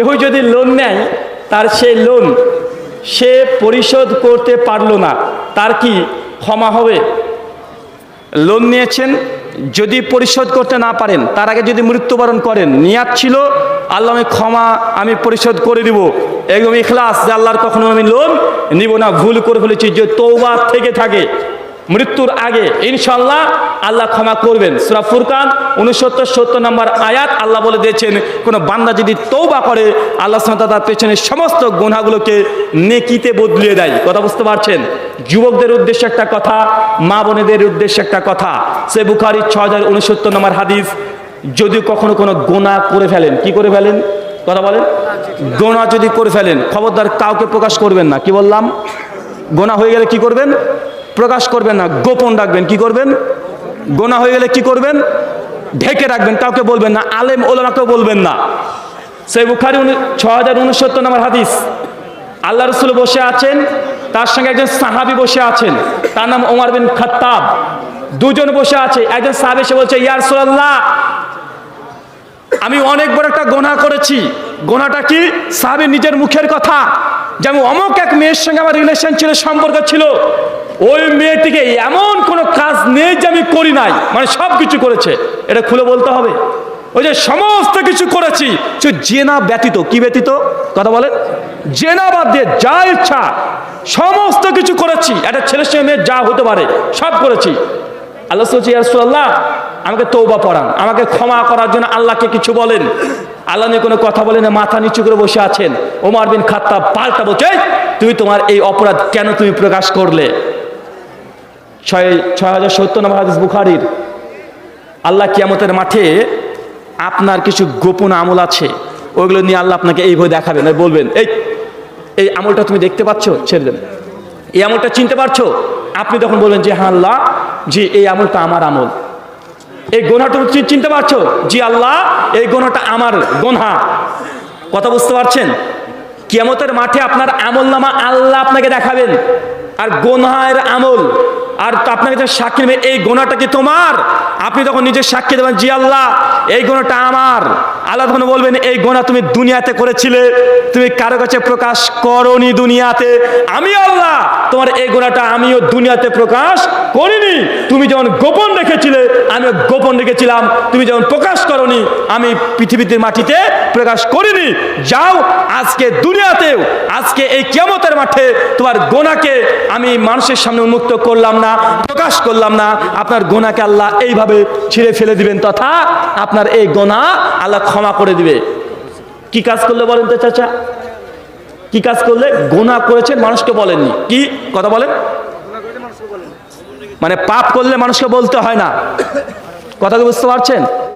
কেউ যদি লোন নেয়, তার সেই লোন সে পরিশোধ করতে পারলো না, তার কি ক্ষমা হবে? লোন নিয়েছেন, যদি পরিশোধ করতে না পারেন, তার আগে যদি মৃত্যুবরণ করেন, নিয়াত ছিল আল্লাহ আমি পরিশোধ করে দিব, একদম ইখলাস যে আল্লাহর কখনো আমি লোন নিব না, ভুল করে ফেলেছি, যে তওবা থেকে থাকে মৃত্যুর আগে, ইনশাআল্লাহ আল্লাহ ক্ষমা করবেন। সূরা ফুরকান 69-70 নম্বর আয়াত আল্লাহ বলে দিয়েছেন, কোনো বান্দা যদি তওবা করে আল্লাহ সুবহানাহু ওয়া তাআলা তার পেছনে সমস্ত গুনাহগুলোকে নেকিতে বদলিয়ে দেয়। কথা বুঝতে পারছেন? যুবকদের উদ্দেশ্যে একটা কথা, মা বোনেদের উদ্দেশ্যে একটা কথা। সে বুখারী 6069 নম্বর হাদিস, যদি কখনো কোনো গুনাহ করে ফেলেন, কি করে ফেলেন? কথা বলেন। গুনাহ যদি করে ফেলেন, খবরদার কাউকে প্রকাশ করবেন না। কি বললাম? গুনাহ হয়ে গেলে কি করবেন? প্রকাশ করবেন না, গোপন রাখবেন। কি করবেন? গুনাহ হয়ে গেলে কি করবেন? ঢেকে রাখবেন, কাউকে বলবেন না, আলেম ওলামাকেও বলবেন না। সহিহ বুখারী 6069 নম্বর হাদিস, আল্লাহ রাসূল বসে আছেন, তার সঙ্গে একজন সাহাবী বসে আছেন, তার নাম ওমর বিন খাত্তাব। দুজন বসে আছে, একজন সাহাবী এসে বলছে, ইয়া রাসূলুল্লাহ, আমি অনেক বড় একটা গুনাহ করেছি। গুনাহটা কি? সাহাবী নিজের মুখের কথা, যেমন অমুক এক মেয়ের সঙ্গে আমার রিলেশন ছিল, সম্পর্ক ছিল, ওই মেয়েটিকে এমন কোনো কাজ নেই যে আমি করি নাই, মানে সব কিছু করেছে। এটা খুলে বলতে হবে। ওই যে সমস্ত কিছু করেছি, জেনা ব্যতীত। কি ব্যতীত? কথা বলেন। জেনা বাদ দিয়ে যা ইচ্ছা সমস্ত কিছু করেছি, একটা ছেলের সঙ্গে মেয়ে যা হতে পারে সব করেছি। আল্লাহ বলছে, ইয়া রাসূলুল্লাহ, আমাকে তওবা পড়ান, আমাকে ক্ষমা করার জন্য আল্লাহকে কিছু বলেন। আল্লাহ নিয়ে কোনো কথা বলেন, মাথা নিচু করে বসে আছেন। ওমর বিন খাত্তাব পাল্টা বলছে, তুমি তোমার এই অপরাধ কেন তুমি প্রকাশ করলে? 6070 নম্বর হাদিস বুখারীর। আল্লাহ কিয়ামতের মাঠে আপনার কিছু গোপন আমল আছে, ওইগুলো নিয়ে আল্লাহ আপনাকে এইভাবে দেখাবেন, বলবেন, এই আমলটা তুমি দেখতে পাচ্ছ, ছেড়ে দেন। এই আমলটা চিনতে পারছো? আপনি তখন বলবেন যে হ্যাঁ আল্লাহ, জি এই আমলটা আমার আমল। এই গুনাহটা চিনতে পারছো? জি আল্লাহ, এই গুনাহটা আমার গুনাহ। কথা বুঝতে পারছেন? কিয়ামতের মাঠে আপনার আমলনামা আল্লাহ আপনাকে দেখাবেন, আর গুনাহের আমল, আর আপনাকে যখন সাক্ষী নেবে, এই গুনাহটা কি তোমার? আপনি তখন নিজে সাক্ষী দেবেন, জি আল্লাহ এই গুনাহটা আমার। আল্লাহ তখন বলবেন, এই গুনাহ তুমি দুনিয়াতে করেছিলে, তুমি কারো কাছে প্রকাশ করনি দুনিয়াতে, আমি আল্লাহ তোমার এই গুনাহটা আমিও দুনিয়াতে প্রকাশ করিনি। তুমি যখন গোপন রেখেছিলে আমিও গোপন রেখেছিলাম, তুমি যখন প্রকাশ করনি আমি পৃথিবীতে মাটিতে প্রকাশ করিনি। যাও আজকে দুনিয়াতেও, আজকে এই কিয়ামতের মাঠে তোমার গুনাহকে আমি মানুষের সামনে উন্মুক্ত করলাম না, প্রকাশ করলাম না। আপনার গুনাহকে আল্লাহ এইভাবে ছিঁড়ে ফেলে দিবেন, তথা আপনার এই গুনাহ আল্লাহ ক্ষমা করে দিবে। কি কাজ করলে বলেন তো চাচা? কি কাজ করলে? গুনাহ করেছেন, মানুষকে বলেননি। কি কথা বলেন? মানে পাপ করলে মানুষকে বলতে হয় না। কথা বুঝতে পারছেন?